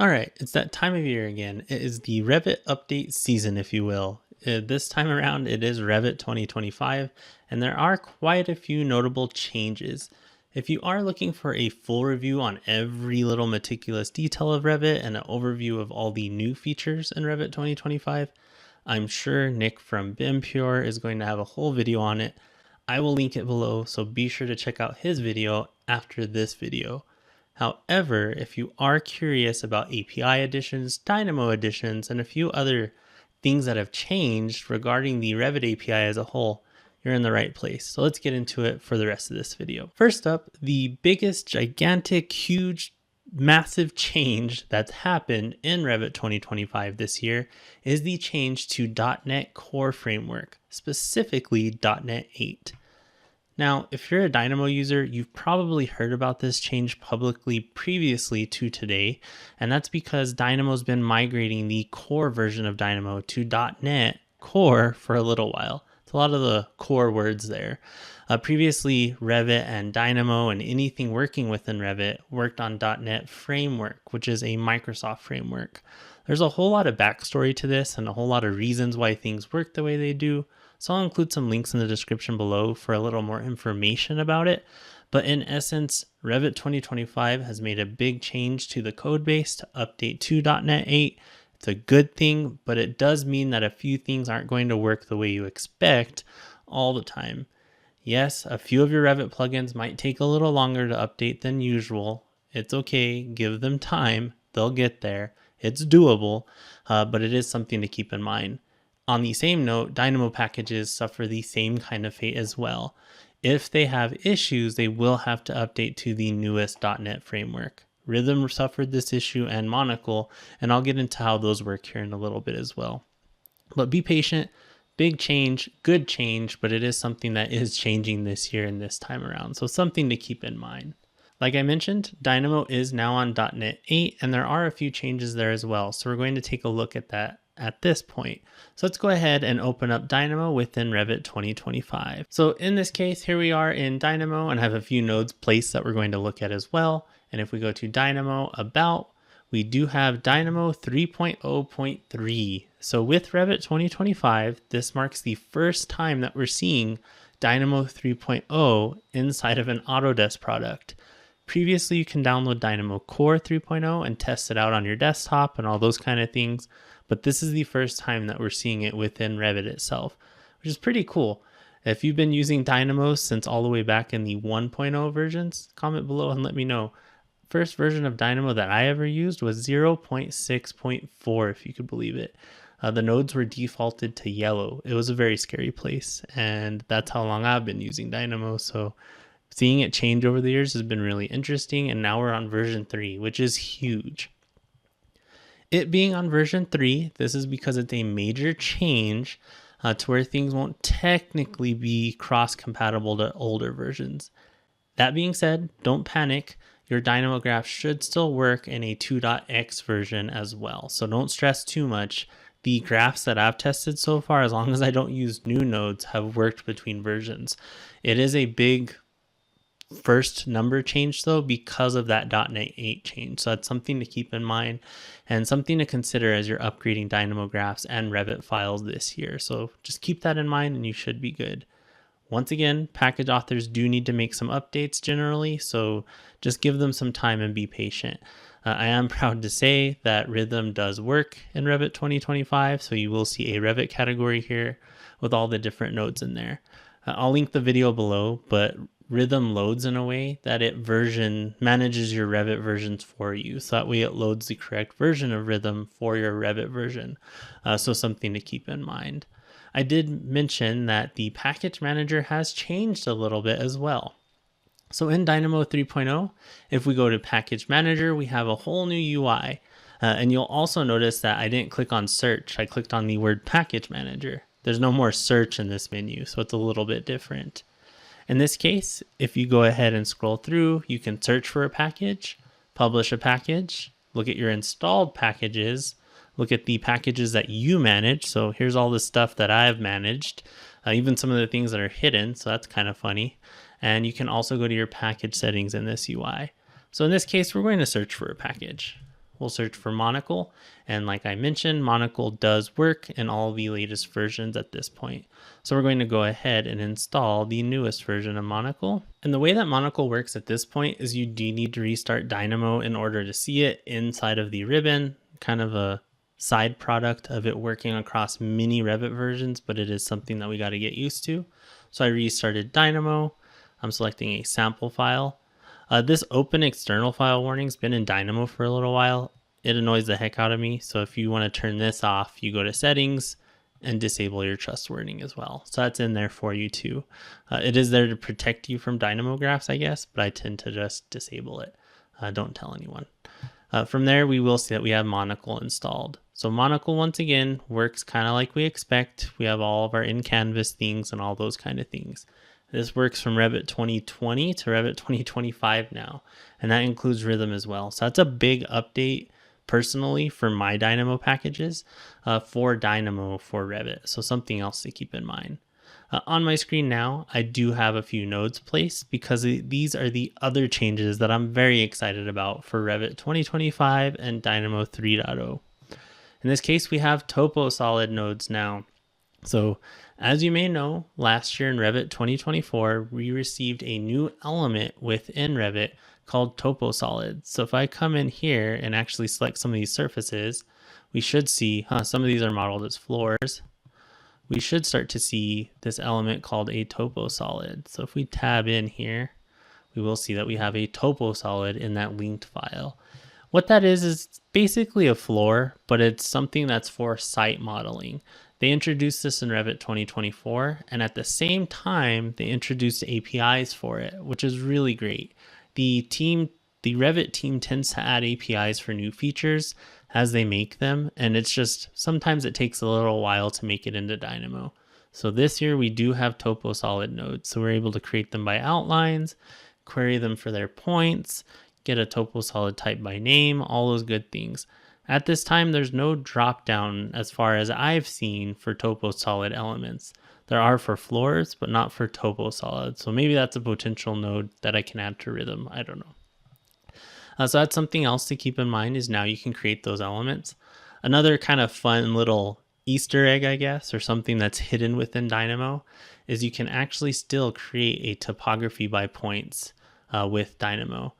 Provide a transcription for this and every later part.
All right, it's that time of year again. It is the Revit update season, if you will. This time around, it is Revit 2025, and there are quite a few notable changes. If you are looking for a full review on every little meticulous detail of Revit and an overview of all the new features in Revit 2025, I'm sure Nick from BIMPure is going to have a whole video on it. I will link it below, so be sure to check out his video after this video. However, if you are curious about API additions, Dynamo additions, and a few other things that have changed regarding the Revit API as a whole, you're in the right place. So let's get into it for the rest of this video. First up, the biggest, gigantic, huge, massive change that's happened in Revit 2025 this year is the change to .NET Core framework, specifically .NET 8. Now, if you're a Dynamo user, you've probably heard about this change publicly previously to today, and that's because Dynamo's been migrating the core version of Dynamo to .NET Core for a little while. It's a lot of the core words there. Previously, Revit and Dynamo and anything working within Revit worked on .NET Framework, which is a Microsoft framework. There's a whole lot of backstory to this and a whole lot of reasons why things work the way they do. So I'll include some links in the description below for a little more information about it. But in essence, Revit 2025 has made a big change to the code base to update to .NET 8. It's a good thing, but it does mean that a few things aren't going to work the way you expect all the time. Yes, a few of your Revit plugins might take a little longer to update than usual. It's okay, give them time, they'll get there. It's doable, but it is something to keep in mind. On the same note, Dynamo packages suffer the same kind of fate as well. If they have issues, they will have to update to the newest .NET framework. Rhythm suffered this issue and Monocle, and I'll get into how those work here in a little bit as well. But be patient, big change, good change, but it is something that is changing this year and this time around. So something to keep in mind. Like I mentioned, Dynamo is now on .NET 8, and there are a few changes there as well. So we're going to take a look at that at this point. So let's go ahead and open up Dynamo within Revit 2025. So in this case, here we are in Dynamo and I have a few nodes placed that we're going to look at as well. And if we go to Dynamo About, we do have Dynamo 3.0.3. So with Revit 2025, this marks the first time that we're seeing Dynamo 3.0 inside of an Autodesk product. Previously, you can download Dynamo Core 3.0 and test it out on your desktop and all those kind of things. But this is the first time that we're seeing it within Revit itself, which is pretty cool. If you've been using Dynamo since all the way back in the 1.0 versions, comment below and let me know. First version of Dynamo that I ever used was 0.6.4, if you could believe it. The nodes were defaulted to yellow. It was a very scary place, and that's how long I've been using Dynamo. So seeing it change over the years has been really interesting, and now we're on version 3, which is huge. It being on version 3, this is because it's a major change to where things won't technically be cross-compatible to older versions. That being said, don't panic. Your Dynamo graph should still work in a 2.x version as well. So don't stress too much. The graphs that I've tested so far, as long as I don't use new nodes, have worked between versions. It is a big first number change though because of that .NET 8 change. So that's something to keep in mind and something to consider as you're upgrading Dynamo graphs and Revit files this year. So just keep that in mind and you should be good. Once again, package authors do need to make some updates generally, so just give them some time and be patient. I am proud to say that Rhythm does work in Revit 2025, so you will see a Revit category here with all the different nodes in there. I'll link the video below, but Rhythm loads in a way that it manages your Revit versions for you. So that way it loads the correct version of Rhythm for your Revit version. So something to keep in mind. I did mention that the package manager has changed a little bit as well. So in Dynamo 3.0, if we go to package manager, we have a whole new UI. And you'll also notice that I didn't click on search. I clicked on the word package manager. There's no more search in this menu, so it's a little bit different. In this case, if you go ahead and scroll through, you can search for a package, publish a package, look at your installed packages, look at the packages that you manage. So here's all the stuff that I've managed, even some of the things that are hidden. So that's kind of funny. And you can also go to your package settings in this UI. So in this case, we're going to search for a package. we'll search for Monocle. And like I mentioned, Monocle does work in all the latest versions at this point. So we're going to go ahead and install the newest version of Monocle. And the way that Monocle works at this point is you do need to restart Dynamo in order to see it inside of the ribbon, kind of a side product of it working across many Revit versions, but it is something that we got to get used to. So I restarted Dynamo. I'm selecting a sample file. This open external file warning's been in Dynamo for a little while. It annoys the heck out of me. So if you want to turn this off, you go to settings and disable your trust warning as well. So that's in there for you too. It is there to protect you from Dynamo graphs, I guess, but I tend to just disable it. Don't tell anyone. From there, we will see that we have Monocle installed. So Monocle, once again, works kind of like we expect. We have all of our in-canvas things and all those kind of things. This works from Revit 2020 to Revit 2025 now, and that includes Rhythm as well. So that's a big update personally for my Dynamo packages for Dynamo for Revit. So something else to keep in mind. On my screen now, I do have a few nodes placed because these are the other changes that I'm very excited about for Revit 2025 and Dynamo 3.0. In this case, we have topo solid nodes now. So as you may know, last year in Revit 2024, we received a new element within Revit called topo solid. So if I come in here and actually select some of these surfaces, we should see, some of these are modeled as floors. We should start to see this element called a topo solid. So if we tab in here, we will see that we have a topo solid in that linked file. What that is basically a floor, but it's something that's for site modeling. They introduced this in Revit 2024, and at the same time, they introduced APIs for it, which is really great. The Revit team tends to add APIs for new features as they make them, and it's just sometimes it takes a little while to make it into Dynamo. So this year we do have topo solid nodes, so we're able to create them by outlines, query them for their points, get a topo solid type by name, all those good things. At this time, there's no drop down as far as I've seen for topo solid elements. There are for floors, but not for topo solid. So maybe that's a potential node that I can add to Rhythm. I don't know. So that's something else to keep in mind is now you can create those elements. Another kind of fun little Easter egg, I guess, or something that's hidden within Dynamo is you can actually still create a topography by points with Dynamo.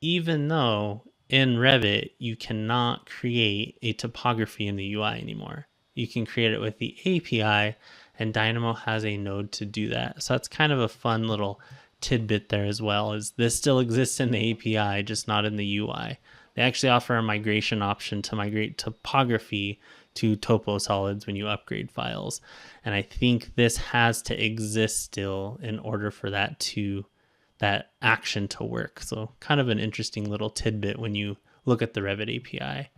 Even though in Revit, you cannot create a topography in the UI anymore. You can create it with the API, and Dynamo has a node to do that. So that's kind of a fun little tidbit there as well, is this still exists in the API, just not in the UI. They actually offer a migration option to migrate topography to topo solids when you upgrade files. And I think this has to exist still in order for that action to work. So kind of an interesting little tidbit when you look at the Revit API.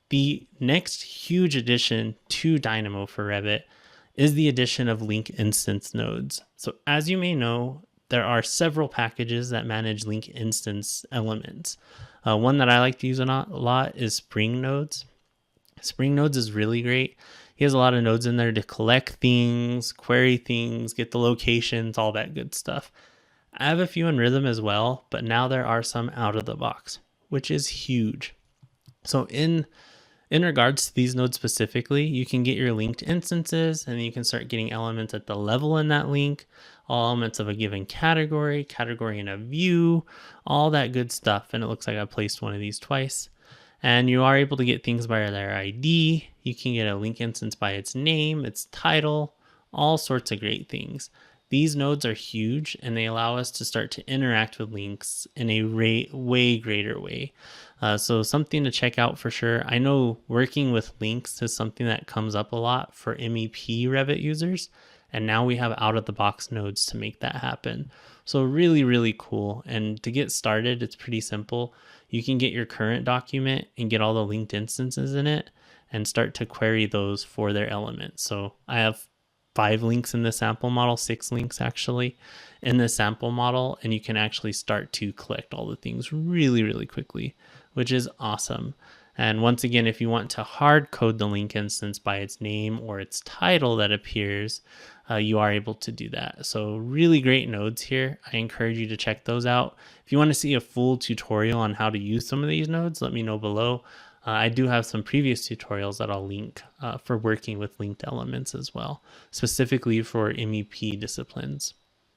The next huge addition to Dynamo for Revit is the addition of link instance nodes. So as you may know, there are several packages that manage link instance elements. One that I like to use a lot is Spring Nodes. Spring Nodes is really great. He has a lot of nodes in there to collect things, query things, get the locations, all that good stuff. I have a few in Rhythm as well, but now there are some out of the box, which is huge. So in regards to these nodes specifically, you can get your linked instances, and then you can start getting elements at the level in that link, all elements of a given category in a view, all that good stuff. And it looks like I placed one of these twice. And you are able to get things by their ID. You can get a link instance by its name, its title, all sorts of great things. These nodes are huge, and they allow us to start to interact with links in a way greater way. So something to check out for sure. I know working with links is something that comes up a lot for MEP Revit users, and now we have out-of-the-box nodes to make that happen. So really, really cool. And to get started, it's pretty simple. You can get your current document and get all the linked instances in it and start to query those for their elements. So I have 5 links in the sample model, 6 links actually in the sample model, and you can actually start to collect all the things really, really quickly, which is awesome. And once again, if you want to hard code the link instance by its name or its title that appears, you are able to do that. So really great nodes here. I encourage you to check those out. If you want to see a full tutorial on how to use some of these nodes, let me know below. I do have some previous tutorials that I'll link for working with linked elements as well, specifically for MEP disciplines.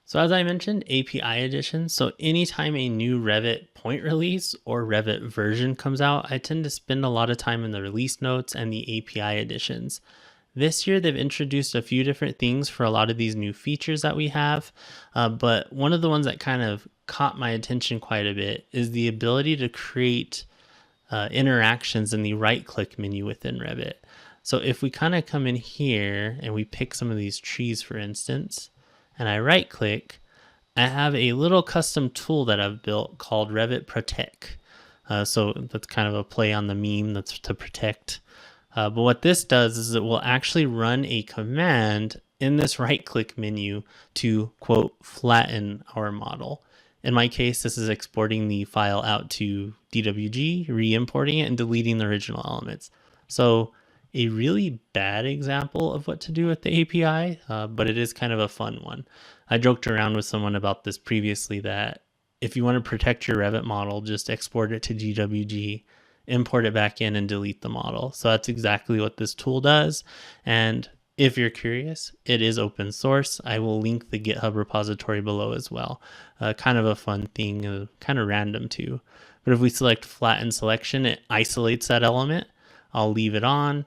So as I mentioned, API additions. So anytime a new Revit point release or Revit version comes out, I tend to spend a lot of time in the release notes and the API additions. This year, they've introduced a few different things for a lot of these new features that we have. But one of the ones that kind of caught my attention quite a bit is the ability to create interactions in the right-click menu within Revit. So if we kind of come in here and we pick some of these trees, for instance, and I right-click, I have a little custom tool that I've built called Revit Protect. So that's kind of a play on the meme that's to protect. But what this does is it will actually run a command in this right-click menu to, quote, flatten our model. In my case, this is exporting the file out to DWG, re-importing it, and deleting the original elements. So a really bad example of what to do with the API, but it is kind of a fun one. I joked around with someone about this previously that if you want to protect your Revit model, just export it to DWG, import it back in, and delete the model. So that's exactly what this tool does. And if you're curious, it is open source. I will link the GitHub repository below as well. Kind of a fun thing, kind of random too. But if we select flatten selection, it isolates that element. I'll leave it on.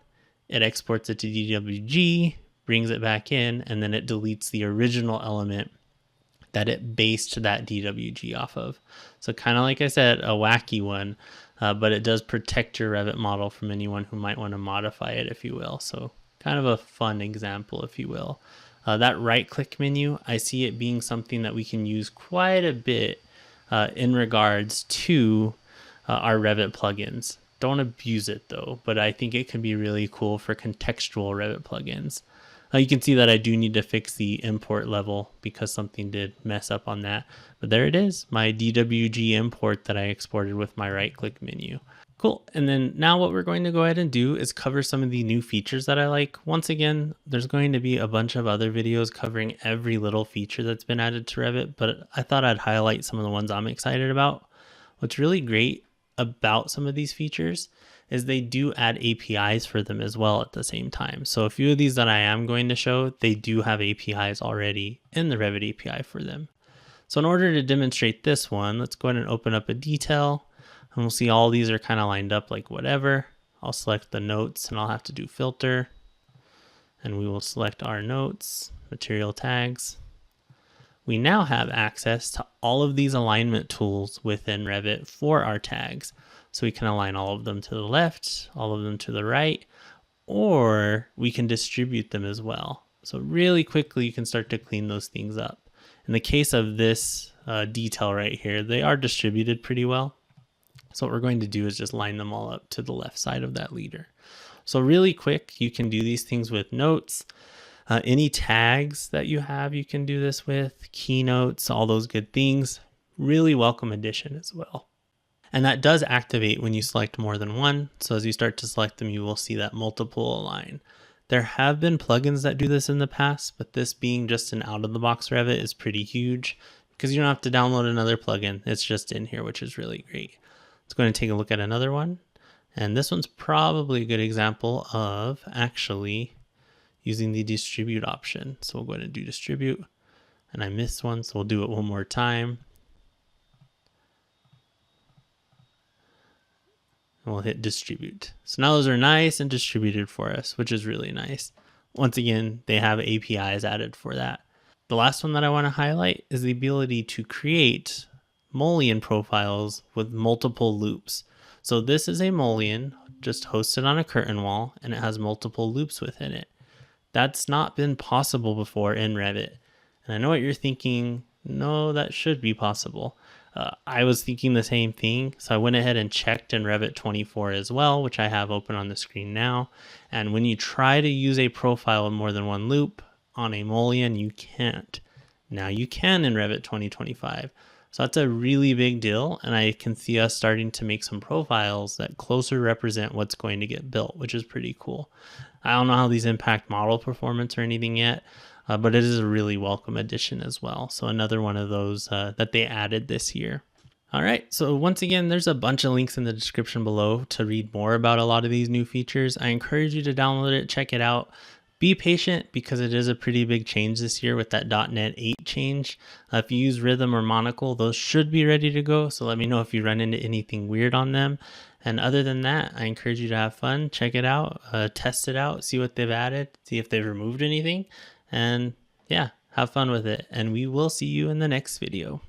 It exports it to DWG, brings it back in, and then it deletes the original element that it based that DWG off of. So kind of like I said, a wacky one, but it does protect your Revit model from anyone who might want to modify it, if you will. So kind of a fun example, if you will. That right-click menu, I see it being something that we can use quite a bit in regards to our Revit plugins. Don't abuse it though, but I think it can be really cool for contextual Revit plugins. You can see that I do need to fix the import level because something did mess up on that. But there it is, my DWG import that I exported with my right-click menu. Cool. And then now what we're going to go ahead and do is cover some of the new features that I like. Once again, there's going to be a bunch of other videos covering every little feature that's been added to Revit, but I thought I'd highlight some of the ones I'm excited about. What's really great about some of these features is they do add APIs for them as well at the same time. So a few of these that I am going to show, they do have APIs already in the Revit API for them. So in order to demonstrate this one, let's go ahead and open up a detail, and we'll see all these are kind of lined up like whatever. I'll select the notes and I'll have to do filter, and we will select our notes, material tags. We now have access to all of these alignment tools within Revit for our tags. So we can align all of them to the left, all of them to the right, or we can distribute them as well. So really quickly, you can start to clean those things up. In the case of this detail right here, they are distributed pretty well. So what we're going to do is just line them all up to the left side of that leader. So really quick, you can do these things with notes. Any tags that you have, you can do this with, keynotes, all those good things. Really welcome addition as well. And that does activate when you select more than one. So as you start to select them, you will see that multiple align. There have been plugins that do this in the past, but this being just an out-of-the-box Revit is pretty huge because you don't have to download another plugin. It's just in here, which is really great. Let's go ahead and take a look at another one. And this one's probably a good example of actually using the distribute option. So we'll go ahead and do distribute. And I missed one, so we'll do it one more time. And we'll hit distribute. So now those are nice and distributed for us, which is really nice. Once again, they have APIs added for that. The last one that I want to highlight is the ability to create mullion profiles with multiple loops. So this is a mullion just hosted on a curtain wall, and it has multiple loops within it. That's not been possible before in Revit. And I know what you're thinking, no, that should be possible. I was thinking the same thing, so I went ahead and checked in Revit 24 as well, which I have open on the screen now. And when you try to use a profile in more than one loop on a mullion, you can't. Now you can in Revit 2025. So that's a really big deal, and I can see us starting to make some profiles that closer represent what's going to get built, which is pretty cool. I don't know how these impact model performance or anything yet, but it is a really welcome addition as well. So another one of those that they added this year. All right, so once again, there's a bunch of links in the description below to read more about a lot of these new features. I encourage you to download it, check it out. Be patient because it is a pretty big change this year with that .NET 8 change. If you use Rhythm or Monocle, those should be ready to go. So let me know if you run into anything weird on them. And other than that, I encourage you to have fun, check it out, test it out, see what they've added, see if they've removed anything. And yeah, have fun with it. And we will see you in the next video.